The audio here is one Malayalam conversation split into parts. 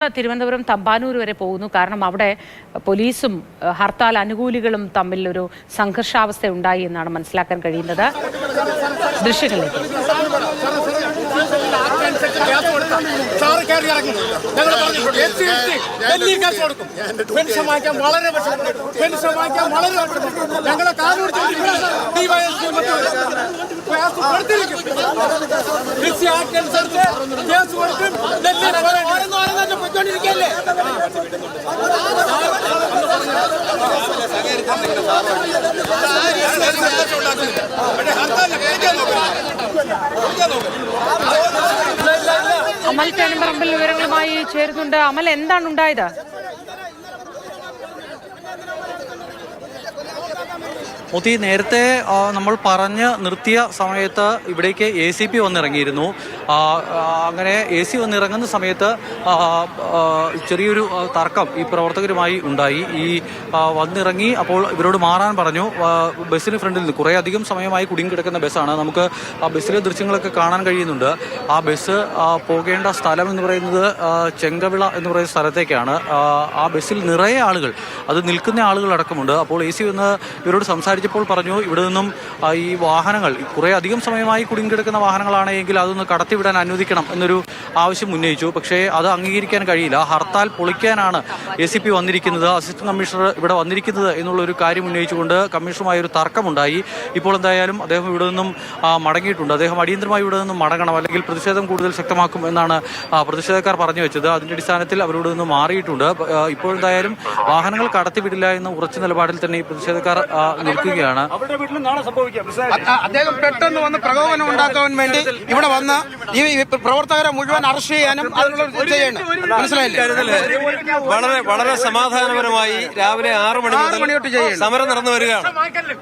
തിരുവനന്തപുരം തമ്പാനൂർ വരെ പോകുന്നു. കാരണം അവിടെ പോലീസും ഹർത്താൽ അനുകൂലികളും തമ്മിൽ ഒരു സംഘർഷാവസ്ഥ ഉണ്ടായി എന്നാണ് മനസ്സിലാക്കാൻ കഴിയുന്നത്. ദൃശ്യങ്ങളിലേക്ക് അമൽ ചേനമ്പറമ്പിൽ വിവരങ്ങളുമായി ചേരുന്നുണ്ട്. അമൽ, എന്താണ് ഉണ്ടായത്? മോത്തി, നേരത്തെ നമ്മൾ പറഞ്ഞ് നിർത്തിയ സമയത്ത് ഇവിടേക്ക് ACP വന്നിറങ്ങിയിരുന്നു. അങ്ങനെ AC വന്നിറങ്ങുന്ന സമയത്ത് ചെറിയൊരു തർക്കം ഈ പ്രവർത്തകരുമായി ഉണ്ടായി. ഈ വന്നിറങ്ങി അപ്പോൾ ഇവരോട് മാറാൻ പറഞ്ഞു. ബസ്സിന് ഫ്രണ്ടിൽ നിന്ന് കുറേ അധികം സമയമായി കുടുങ്ങിക്കിടക്കുന്ന ബസ്സാണ്. നമുക്ക് ആ ബസ്സിലെ ദൃശ്യങ്ങളൊക്കെ കാണാൻ കഴിയുന്നുണ്ട്. ആ ബസ് പോകേണ്ട സ്ഥലം എന്ന് പറയുന്നത് ചെങ്കവിള എന്ന് പറയുന്ന സ്ഥലത്തേക്കാണ്. ആ ബസ്സിൽ നിറയെ ആളുകൾ, അത് നിൽക്കുന്ന ആളുകൾ അടക്കമുണ്ട്. അപ്പോൾ AC വന്ന് ഇവരോട് സംസാരിച്ചപ്പോൾ പറഞ്ഞു, ഇവിടെ നിന്നും ഈ വാഹനങ്ങൾ കുറേ അധികം സമയമായി കുടുങ്ങിക്കിടക്കുന്ന വാഹനങ്ങളാണെങ്കിൽ അതൊന്ന് കടത്തിവിടാൻ അനുവദിക്കണം എന്നൊരു ആവശ്യം ഉന്നയിച്ചു. പക്ഷേ അത് അംഗീകരിക്കാൻ കഴിയില്ല. ഹർത്താൽ പൊളിക്കാനാണ് ACP വന്നിരിക്കുന്നത്, അസിസ്റ്റന്റ് കമ്മീഷണർ ഇവിടെ വന്നിരിക്കുന്നത് എന്നുള്ളൊരു കാര്യം ഉന്നയിച്ചുകൊണ്ട് കമ്മീഷണറുമായി ഒരു തർക്കമുണ്ടായി. ഇപ്പോൾ എന്തായാലും അദ്ദേഹം ഇവിടെ നിന്നും മടങ്ങിയിട്ടുണ്ട്. അദ്ദേഹം അടിയന്തരമായി ഇവിടെ നിന്നും മടങ്ങണം, അല്ലെങ്കിൽ പ്രതിഷേധം കൂടുതൽ ശക്തമാക്കും എന്നാണ് പ്രതിഷേധക്കാർ പറഞ്ഞു വെച്ചത്. അതിന്റെ അടിസ്ഥാനത്തിൽ അവരോട് നിന്ന് മാറിയിട്ടുണ്ട്. ഇപ്പോൾ എന്തായാലും വാഹനങ്ങൾ കടത്തിവിടില്ല എന്ന ഉറച്ച നിലപാടിൽ തന്നെ ഈ പ്രതിഷേധക്കാർ നിൽക്കുകയാണ്. അദ്ദേഹം പെട്ടെന്ന് വന്ന് പ്രകോപനം ഉണ്ടാക്കാൻ വേണ്ടി ഇവിടെ വന്ന് ഈ പ്രവർത്തകരെ മുഴുവൻ അറസ്റ്റ് ചെയ്യാനും അതിനുള്ള വളരെ വളരെ സമാധാനപരമായി രാവിലെ 6 മണി തൊട്ട് സമരം നടന്നു വരികയാണ്.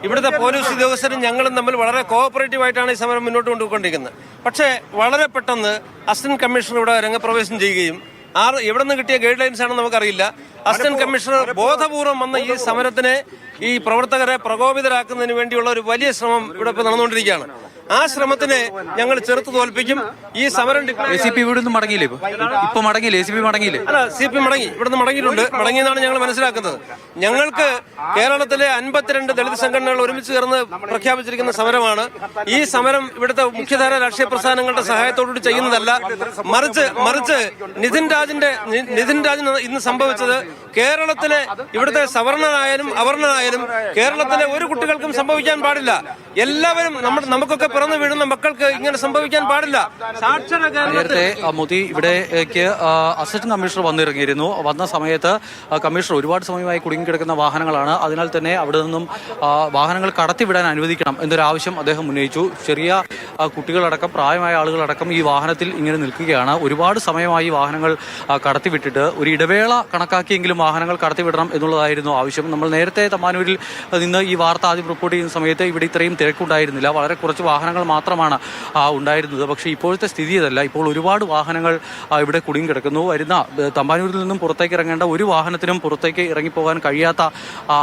ഇവിടുത്തെ പോലീസ് ഉദ്യോഗസ്ഥരും ഞങ്ങളും തമ്മിൽ വളരെ കോഓപ്പറേറ്റീവ് ആയിട്ടാണ് ഈ സമരം മുന്നോട്ട് കൊണ്ടുപോയിക്കൊണ്ടിരിക്കുന്നത്. പക്ഷേ വളരെ പെട്ടെന്ന് അസിസ്റ്റന്റ് കമ്മീഷണർ ഇവിടെ രംഗപ്രവേശനം ചെയ്യുകയും എവിടെ നിന്ന് കിട്ടിയ ഗൈഡ് ലൈൻസ് ആണെന്ന് നമുക്കറിയില്ല. അസിസ്റ്റന്റ് കമ്മീഷണർ ബോധപൂർവം വന്ന ഈ സമരത്തിനെ, ഈ പ്രവർത്തകരെ പ്രകോപിതരാക്കുന്നതിന് വേണ്ടിയുള്ള ഒരു വലിയ ശ്രമം ഇവിടെ ഇപ്പോൾ നടന്നുകൊണ്ടിരിക്കുകയാണ്. ആ ശ്രമത്തിനെ ഞങ്ങൾ ചെറുത്ത് തോൽപ്പിക്കും. ഈ സമരം ACP ഇവിടെ നിന്ന് മടങ്ങിയില്ലേ? ഇപ്പൊ മടങ്ങിയില്ലേ? ACP മടങ്ങിയില്ലേ? അല്ല, CP മടങ്ങി, ഇവിടുന്ന് മടങ്ങിയിട്ടുണ്ട്. മടങ്ങിയെന്നാണ് ഞങ്ങൾ മനസ്സിലാക്കുന്നത്. ഞങ്ങൾക്ക് കേരളത്തിലെ 52 ദളിത് സംഘടനകൾ ഒരുമിച്ച് ചേർന്ന് പ്രഖ്യാപിച്ചിരിക്കുന്ന സമരമാണ്. ഈ സമരം ഇവിടുത്തെ മുഖ്യധാര രാഷ്ട്രീയ പ്രസ്ഥാനങ്ങളുടെ സഹായത്തോടുകൂടി ചെയ്യുന്നതല്ല. മറിച്ച് നിതിൻ രാജിന് ഇന്ന് സംഭവിച്ചത് കേരളത്തിലെ ഇവിടുത്തെ സവർണനായാലും അവർണനായാലും കേരളത്തിലെ ഒരു കുട്ടികൾക്കും സംഭവിക്കാൻ പാടില്ല. എല്ലാവരും നമുക്കൊക്കെ പിറന്നു വീഴുന്ന മക്കൾക്ക് ഇങ്ങനെ സംഭവിക്കാൻ പാടില്ല. നേരത്തെ മോദി ഇവിടേക്ക് അസിസ്റ്റന്റ് കമ്മീഷണർ വന്നിറങ്ങിയിരുന്നു. വന്ന സമയത്ത് കമ്മീഷണർ ഒരുപാട് സമയമായി കുടുങ്ങിക്കിടക്കുന്ന വാഹനങ്ങളാണ്, അതിനാൽ തന്നെ അവിടെ നിന്നും വാഹനങ്ങൾ കടത്തിവിടാൻ അനുവദിക്കണം എന്നൊരു ആവശ്യം അദ്ദേഹം ഉന്നയിച്ചു. ചെറിയ കുട്ടികളടക്കം പ്രായമായ ആളുകളടക്കം ഈ വാഹനത്തിൽ ഇങ്ങനെ നിൽക്കുകയാണ്. ഒരുപാട് സമയമായി വാഹനങ്ങൾ കടത്തിവിട്ടിട്ട് ഒരു ഇടവേള കണക്കാക്കിയെങ്കിലും വാഹനങ്ങൾ കടത്തിവിടണം എന്നുള്ളതായിരുന്നു ആവശ്യം. നമ്മൾ നേരത്തെ തമ്പാനൂരിൽ നിന്ന് ഈ വാർത്ത ആദ്യം റിപ്പോർട്ട് ചെയ്യുന്ന സമയത്ത് ഇവിടെ ഇത്രയും തിരക്കുണ്ടായിരുന്നില്ല. വളരെ കുറച്ച് വാഹനങ്ങൾ മാത്രമാണ് ഉണ്ടായിരുന്നത്. പക്ഷേ ഇപ്പോഴത്തെ സ്ഥിതി ഇതല്ല. ഇപ്പോൾ ഒരുപാട് വാഹനങ്ങൾ ഇവിടെ കുടുങ്ങിക്കിടക്കുന്നു. വരുന്ന തമ്പാനൂരിൽ നിന്നും പുറത്തേക്ക് ഇറങ്ങേണ്ട ഒരു വാഹനത്തിനും പുറത്തേക്ക് ഇറങ്ങിപ്പോകാൻ കഴിയാത്ത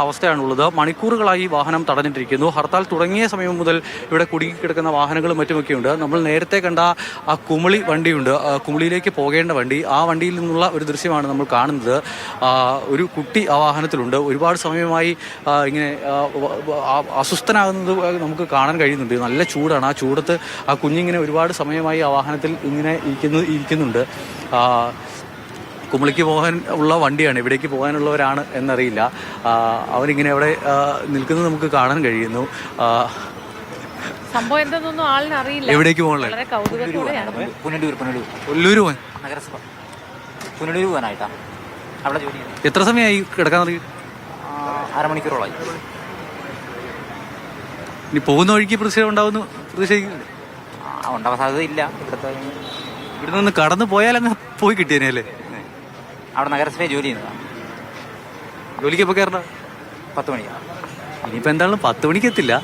അവസ്ഥയാണുള്ളത്. മണിക്കൂറുകളായി വാഹനം തടഞ്ഞിട്ടിരിക്കുന്നു. ഹർത്താൽ തുടങ്ങിയ സമയം മുതൽ ഇവിടെ കുടുങ്ങിക്കിടക്കുന്ന വാഹനങ്ങളും മറ്റുമൊക്കെയുണ്ട്. നമ്മൾ നേരത്തെ കണ്ട ആ കുമിളി വണ്ടിയുണ്ട്, കുമിളിയിലേക്ക് പോകേണ്ട വണ്ടി, ആ വണ്ടിയിൽ നിന്നുള്ള ഒരു ദൃശ്യമാണ് നമ്മൾ കാണുന്നത്. ഒരു കുട്ടി ആ വാഹനത്തിലുണ്ട്. ഒരുപാട് സമയമായി ഇങ്ങനെ അസ്വസ്ഥനാകുന്നത് നമുക്ക് കാണാൻ കഴിയുന്നുണ്ട്. നല്ല ചൂടാണ്. ആ ചൂടത്ത് ആ കുഞ്ഞിങ്ങനെ ഒരുപാട് സമയമായി ആ വാഹനത്തിൽ ഇങ്ങനെ ഇരിക്കുന്നുണ്ട്. കുമളിക്ക് പോകാൻ ഉള്ള വണ്ടിയാണ്, ഇവിടേക്ക് പോകാനുള്ളവരാണ് എന്നറിയില്ല. അവരിങ്ങനെ അവിടെ നിൽക്കുന്നത് നമുക്ക് കാണാൻ കഴിയുന്നു. സംഭവം എന്തെന്നൊന്നും ആളിന് അറിയില്ല. എവിടേക്ക് പോകാനുള്ള പുനലൂർ പോകാനായിട്ടാ. അവിടെ ജോലി എത്ര സമയമായി കിടക്കാൻ തുടങ്ങി? അരമണിക്കൂറോളായി. ഇനി പോകുന്ന വഴിക്ക് പ്രതിഷേധം ഉണ്ടാവുന്നു പ്രതീക്ഷിക്കുന്നുണ്ട്? ഉണ്ടാവാൻ സാധ്യതയില്ല. ഇവിടെ നിന്ന് കടന്നു പോയാലങ്ങ് പോയി കിട്ടിയല്ലേ? അവിടെ നഗരസഭയിൽ ജോലി ചെയ്യുന്നതാണ്. ജോലിക്ക് എപ്പോൾ കയറണം? 10 മണിക്കാണ്. ഇനിയിപ്പോൾ എന്തായാലും 10 മണിക്ക് എത്തില്ല.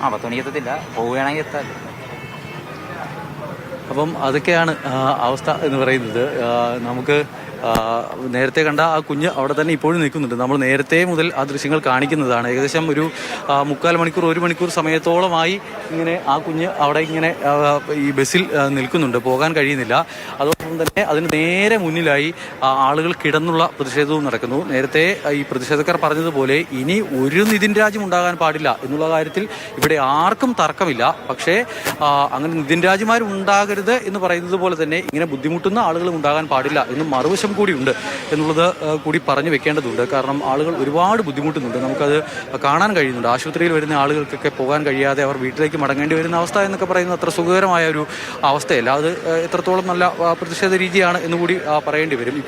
10 മണിക്ക് എത്തത്തില്ല. പോവുകയാണെങ്കിൽ എത്താൻ. അപ്പം അതൊക്കെയാണ് അവസ്ഥ എന്ന് പറയുന്നത്. നമുക്ക് നേരത്തെ കണ്ട ആ കുഞ്ഞ് അവിടെ തന്നെ ഇപ്പോഴും നിൽക്കുന്നുണ്ട്. നമ്മൾ നേരത്തെ മുതൽ ആ ദൃശ്യങ്ങൾ കാണിക്കുന്നതാണ്. ഏകദേശം ഒരു 3/4 മണിക്കൂർ 1 മണിക്കൂർ സമയത്തോളമായി ഇങ്ങനെ ആ കുഞ്ഞ് അവിടെ ഇങ്ങനെ ഈ ബസ്സിൽ നിൽക്കുന്നുണ്ട്, പോകാൻ കഴിയുന്നില്ല. അതോടൊപ്പം തന്നെ അതിന് നേരെ മുന്നിലായി ആളുകൾ കിടന്നുള്ള പ്രതിഷേധവും നടക്കുന്നു. നേരത്തെ ഈ പ്രതിഷേധക്കാർ പറഞ്ഞതുപോലെ ഇനി ഒരു നിതിൻ രാജും ഉണ്ടാകാൻ പാടില്ല എന്നുള്ള കാര്യത്തിൽ ഇവിടെ ആർക്കും തർക്കമില്ല. പക്ഷേ അങ്ങനെ നിതിൻ രാജുമാർ ഉണ്ടാകരുത് എന്ന് പറയുന്നത് പോലെ തന്നെ ഇങ്ങനെ ബുദ്ധിമുട്ടുന്ന ആളുകളും ഉണ്ടാകാൻ പാടില്ല എന്നും മറുവശം കൂടിയുണ്ട് എന്നുള്ളത് കൂടി പറഞ്ഞു വെക്കേണ്ടതുണ്ട്. കാരണം ആളുകൾ ഒരുപാട് ബുദ്ധിമുട്ടുന്നുണ്ട്, നമുക്കത് കാണാൻ കഴിയുന്നുണ്ട്. ആശുപത്രിയിൽ വരുന്ന ആളുകൾക്കൊക്കെ പോകാൻ കഴിയാതെ അവർ വീട്ടിലേക്ക് മടങ്ങേണ്ടി വരുന്ന അവസ്ഥ എന്നൊക്കെ പറയുന്നത് അത്ര സുഖകരമായ ഒരു അവസ്ഥയല്ല. അത് എത്രത്തോളം നല്ല പ്രതിഷേധ രീതിയാണ് എന്നുകൂടി പറയേണ്ടി വരും.